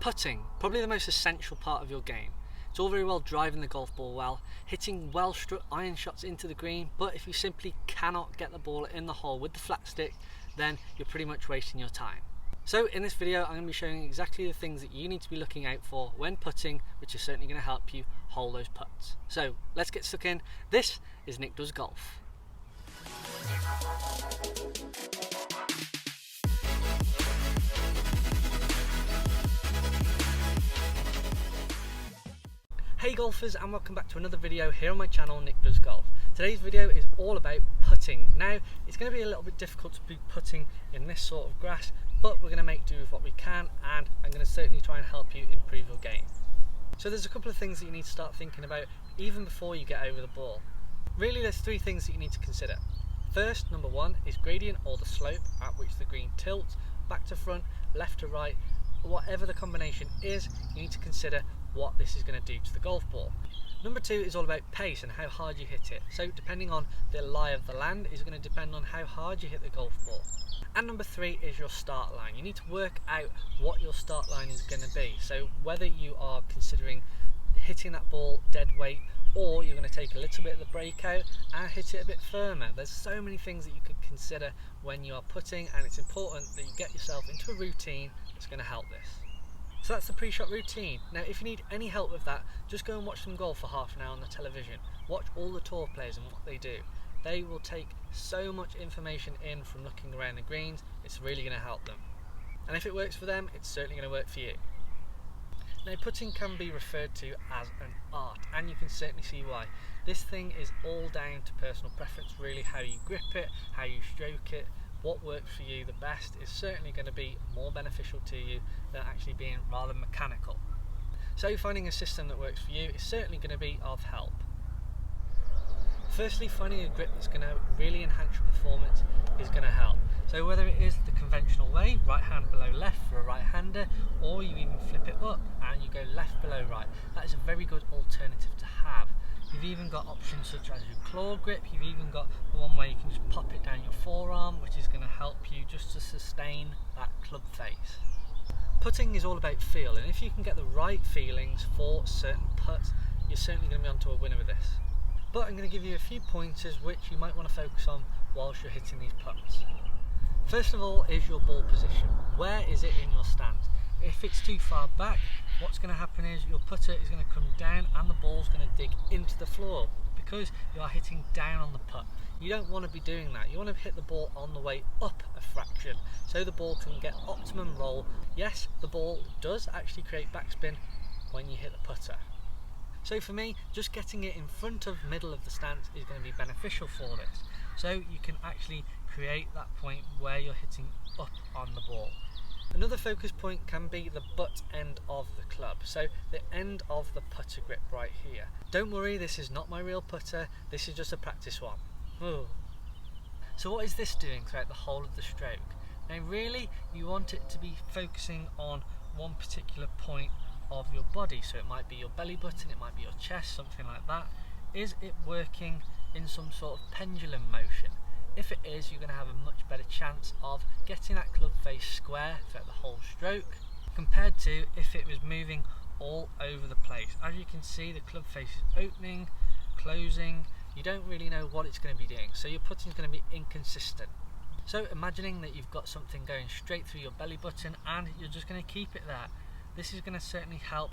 Putting, probably the most essential part of your game. It's all very well driving the golf ball well, hitting well-struck iron shots into the green, but if you simply cannot get the ball in the hole with the flat stick, then you're pretty much wasting your time. So in this video, I'm going to be showing exactly the things that you need to be looking out for when putting, which is certainly going to help you hole those putts. So let's get stuck in. This is Nick Does Golf. Hey golfers, and welcome back to another video here on my channel, Nick Does Golf. Today's video is all about putting. Now, it's going to be a little bit difficult to be putting in this sort of grass, but we're going to make do with what we can, and I'm going to certainly try and help you improve your game. So there's a couple of things that you need to start thinking about even before you get over the ball. Really, there's three things that you need to consider. First, number one, is gradient or the slope at which the green tilts, back to front, left to right, whatever the combination is, you need to consider what this is going to do to the golf ball. Number two is all about pace and how hard you hit it. So depending on the lie of the land is going to depend on how hard you hit the golf ball. And number three is your start line. You need to work out what your start line is going to be. So whether you are considering hitting that ball dead weight, or you're going to take a little bit of the breakout and hit it a bit firmer. There's so many things that you could consider when you are putting, and it's important that you get yourself into a routine that's going to help this. So that's the pre-shot routine. Now if you need any help with that, just go and watch some golf for half an hour on the television. Watch all the tour players and what they do. They will take so much information in from looking around the greens, it's really going to help them. And if it works for them, it's certainly going to work for you. Now putting can be referred to as an art, and you can certainly see why. This thing is all down to personal preference, really, how you grip it, how you stroke it. What works for you the best is certainly going to be more beneficial to you than actually being rather mechanical. So finding a system that works for you is certainly going to be of help. Firstly, finding a grip that's going to really enhance your performance is going to help. So whether it is the conventional way, right hand below left for a right-hander, or you even flip it up and you go left below right, that is a very good alternative to have. You've even got options such as your claw grip. You've even got the one where you can just pop it down your forearm, which is going to help you just to sustain that club face. Putting is all about feel, and if you can get the right feelings for certain putts, you're certainly going to be onto a winner with this. But I'm going to give you a few pointers which you might want to focus on whilst you're hitting these putts. First of all is your ball position. Where is it in your stance? If it's too far back, what's going to happen is your putter is going to come down and the ball's going to dig into the floor because you are hitting down on the putt. You don't want to be doing that. You want to hit the ball on the way up a fraction so the ball can get optimum roll. Yes, the ball does actually create backspin when you hit the putter. So for me, just getting it in front of middle of the stance is going to be beneficial for this. So you can actually create that point where you're hitting up on the ball. Another focus point can be the butt end of the club, so the end of the putter grip right here. Don't worry, this is not my real putter, this is just a practice one. Ooh. So what is this doing throughout the whole of the stroke? Now really, you want it to be focusing on one particular point of your body, so it might be your belly button, it might be your chest, something like that. Is it working in some sort of pendulum motion? If it is, you're going to have a much better chance of getting that club face square throughout the whole stroke compared to if it was moving all over the place. As you can see, the club face is opening, closing. You don't really know what it's going to be doing, so your putting is going to be inconsistent. So imagining that you've got something going straight through your belly button and you're just going to keep it there. This is going to certainly help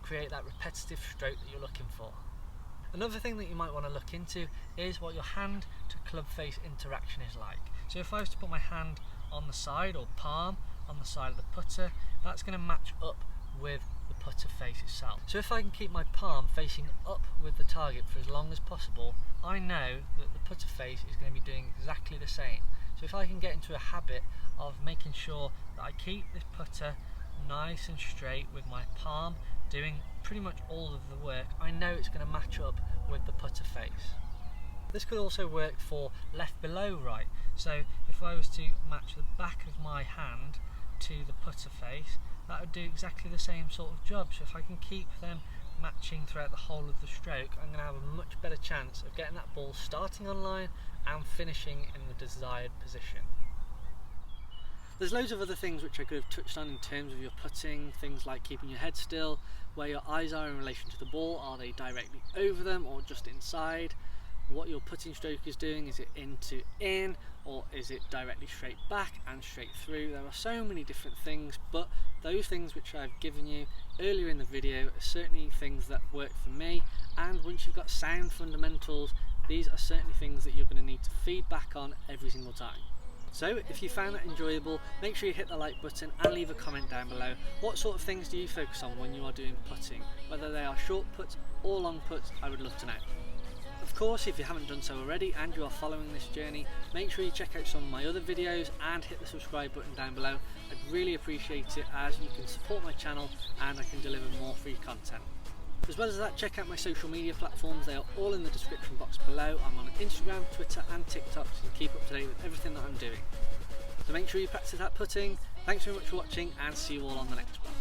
create that repetitive stroke that you're looking for. Another thing that you might want to look into is what your hand to club face interaction is like. So if I was to put my hand on the side or palm on the side of the putter, that's going to match up with the putter face itself. So if I can keep my palm facing up with the target for as long as possible, I know that the putter face is going to be doing exactly the same. So if I can get into a habit of making sure that I keep this putter nice and straight with my palm doing pretty much all of the work, I know it's going to match up with the putter face. This could also work for left below right. So if I was to match the back of my hand to the putter face, that would do exactly the same sort of job. So if I can keep them matching throughout the whole of the stroke, I'm going to have a much better chance of getting that ball starting on line and finishing in the desired position. There's loads of other things which I could have touched on in terms of your putting, things like keeping your head still, where your eyes are in relation to the ball, are they directly over them or just inside, what your putting stroke is doing, is it in to in, or is it directly straight back and straight through. There are so many different things, but those things which I've given you earlier in the video are certainly things that work for me, and once you've got sound fundamentals, these are certainly things that you're going to need to feed back on every single time. So if you found that enjoyable, make sure you hit the like button and leave a comment down below. What sort of things do you focus on when you are doing putting? Whether they are short putts or long putts, I would love to know. Of course, if you haven't done so already and you are following this journey, make sure you check out some of my other videos and hit the subscribe button down below. I'd really appreciate it, as you can support my channel and I can deliver more free content. As well as that, check out my social media platforms, they are all in the description box below. I'm on Instagram, Twitter and TikTok, so you can keep up to date with everything that I'm doing. So make sure you practice that putting. Thanks very much for watching and see you all on the next one.